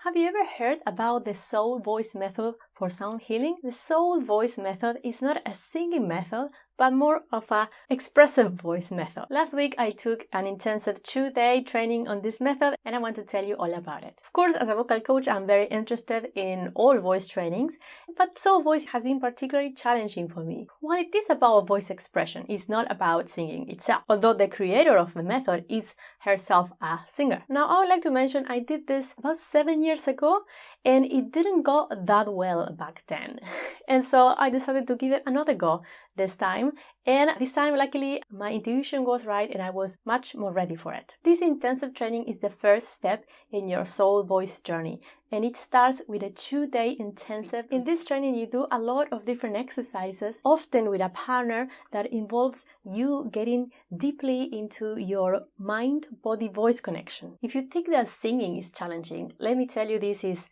Have you ever heard about the soul voice method for sound healing? The soul voice method is not a singing method, but more of an expressive voice method. Last week, I took an intensive 2-day training on this method, and I want to tell you all about it. Of course, as a vocal coach, I'm very interested in all voice trainings, but soul voice has been particularly challenging for me. While it is about voice expression, it's not about singing itself, although the creator of the method is herself a singer. Now, I would like to mention I did this about 7 years ago, and it didn't go that well back then. And so I decided to give it another go this time. And this time, luckily, my intuition was right and I was much more ready for it. This intensive training is the first step in your soul voice journey. And it starts with a 2-day intensive. In this training, you do a lot of different exercises, often with a partner, that involves you getting deeply into your mind-body-voice connection. If you think that singing is challenging, let me tell you, this is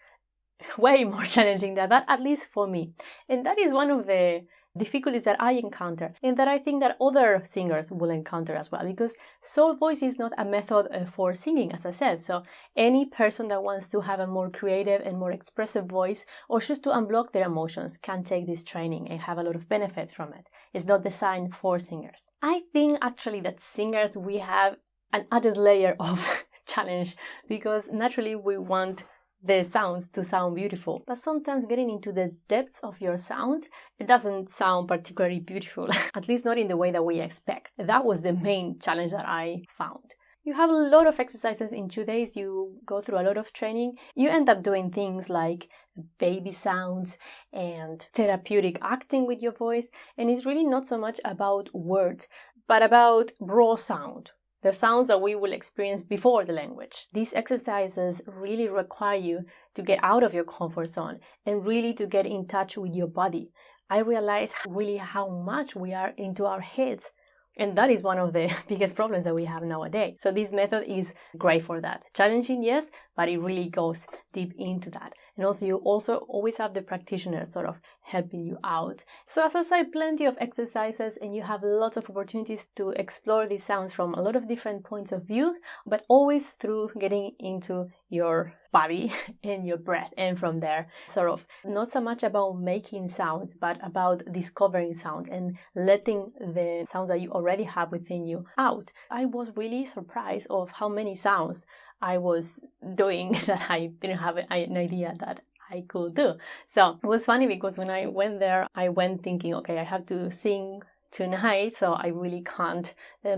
way more challenging than that, at least for me. And that is one of the difficulties that I encounter, and that I think that other singers will encounter as well, because soul voice is not a method for singing, as I said. So any person that wants to have a more creative and more expressive voice, or just to unblock their emotions, can take this training and have a lot of benefits from it. It's not designed for singers. I think actually that singers, we have an added layer of challenge, because naturally we want the sounds to sound beautiful. But sometimes getting into the depths of your sound, it doesn't sound particularly beautiful, at least not in the way that we expect. That was the main challenge that I found. You have a lot of exercises in 2 days, you go through a lot of training, you end up doing things like baby sounds and therapeutic acting with your voice, and it's really not so much about words, but about raw sound. The sounds that we will experience before the language. These exercises really require you to get out of your comfort zone and really to get in touch with your body. I realize really how much we are into our heads, and that is one of the biggest problems that we have nowadays. So this method is great for that. Challenging, yes, but it really goes deep into that. And also you always have the practitioner sort of helping you out. So as I said, plenty of exercises, and you have lots of opportunities to explore these sounds from a lot of different points of view, but always through getting into your body and your breath. And from there, sort of not so much about making sounds, but about discovering sounds and letting the sounds that you already have within you out. I was really surprised of how many sounds I was doing that I didn't have an idea that I could do. So it was funny because when I went there, I went thinking, okay, I have to sing tonight, so I really can't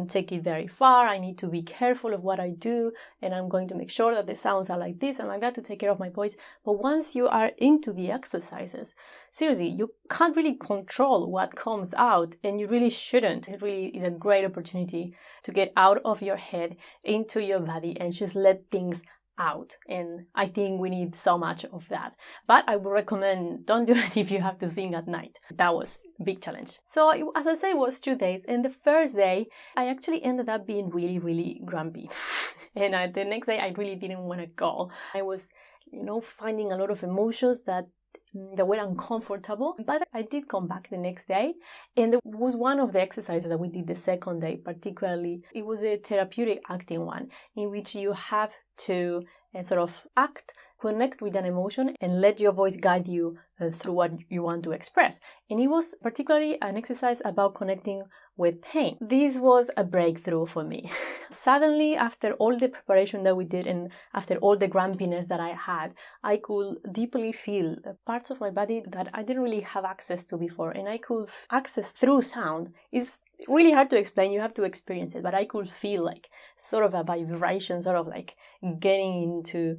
take it very far. I need to be careful of what I do, and I'm going to make sure that the sounds are like this and like that to take care of my voice. But once you are into the exercises, seriously, you can't really control what comes out, and you really shouldn't. It really is a great opportunity to get out of your head into your body and just let things out, and I think we need so much of that. But I would recommend don't do it if you have to sing at night. That was a big challenge. So as I say, it was 2 days, and the first day I actually ended up being really grumpy and the next day I really didn't want to go. I was finding a lot of emotions that were uncomfortable, but I did come back the next day, and there was one of the exercises that we did the second day particularly. It was a therapeutic acting one, in which you have to sort of connect with an emotion and let your voice guide you through what you want to express. And it was particularly an exercise about connecting with pain. This was a breakthrough for me. Suddenly, after all the preparation that we did and after all the grumpiness that I had, I could deeply feel parts of my body that I didn't really have access to before, and I could access through sound. It's really hard to explain, you have to experience it, but I could feel like sort of a vibration, sort of like getting into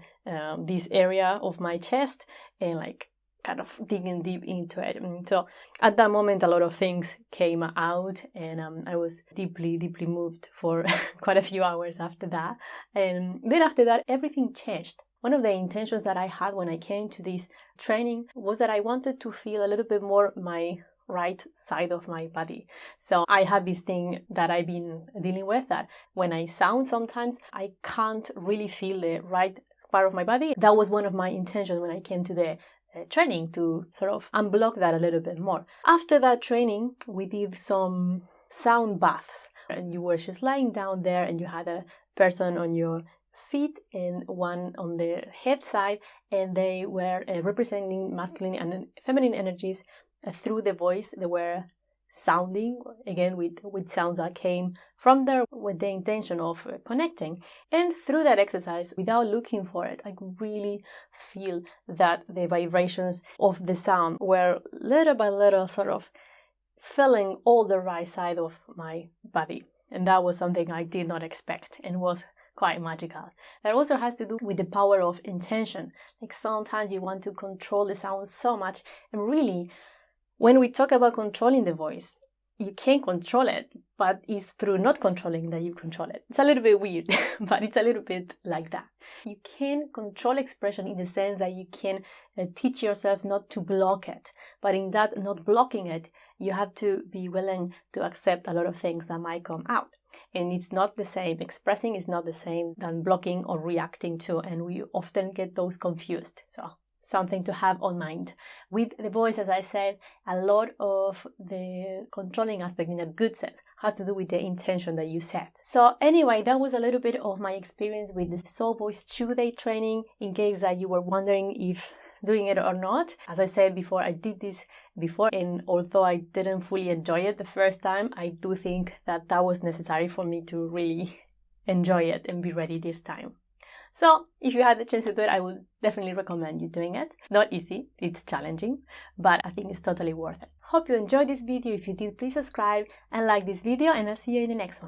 this area of my chest and like kind of digging deep into it. And so at that moment, a lot of things came out, and I was deeply moved for quite a few hours after that. And then after that, everything changed. One of the intentions that I had when I came to this training was that I wanted to feel a little bit more my right side of my body. So I have this thing that I've been dealing with, that when I sound sometimes I can't really feel the right part of my body. That was one of my intentions when I came to the training, to sort of unblock that a little bit more. After that training, we did some sound baths, and you were just lying down there and you had a person on your feet and one on the head side, and they were representing masculine and feminine energies through the voice. They were sounding, again, with sounds that came from there with the intention of connecting. And through that exercise, without looking for it, I could really feel that the vibrations of the sound were little by little sort of filling all the right side of my body. And that was something I did not expect and was quite magical. That also has to do with the power of intention. Like sometimes you want to control the sound so much, and really, when we talk about controlling the voice, you can't control it, but it's through not controlling that you control it. It's a little bit weird, but it's a little bit like that. You can control expression in the sense that you can teach yourself not to block it. But in that not blocking it, you have to be willing to accept a lot of things that might come out. And it's not the same. Expressing is not the same than blocking or reacting to, and we often get those confused. So something to have on mind. With the voice, as I said, a lot of the controlling aspect in a good sense has to do with the intention that you set. So anyway, that was a little bit of my experience with the Soul Voice 2-day training, in case that you were wondering if doing it or not. As I said before, I did this before, and although I didn't fully enjoy it the first time, I do think that that was necessary for me to really enjoy it and be ready this time. So if you had the chance to do it, I would definitely recommend you doing it. Not easy, it's challenging, but I think it's totally worth it. Hope you enjoyed this video. If you did, please subscribe and like this video, and I'll see you in the next one.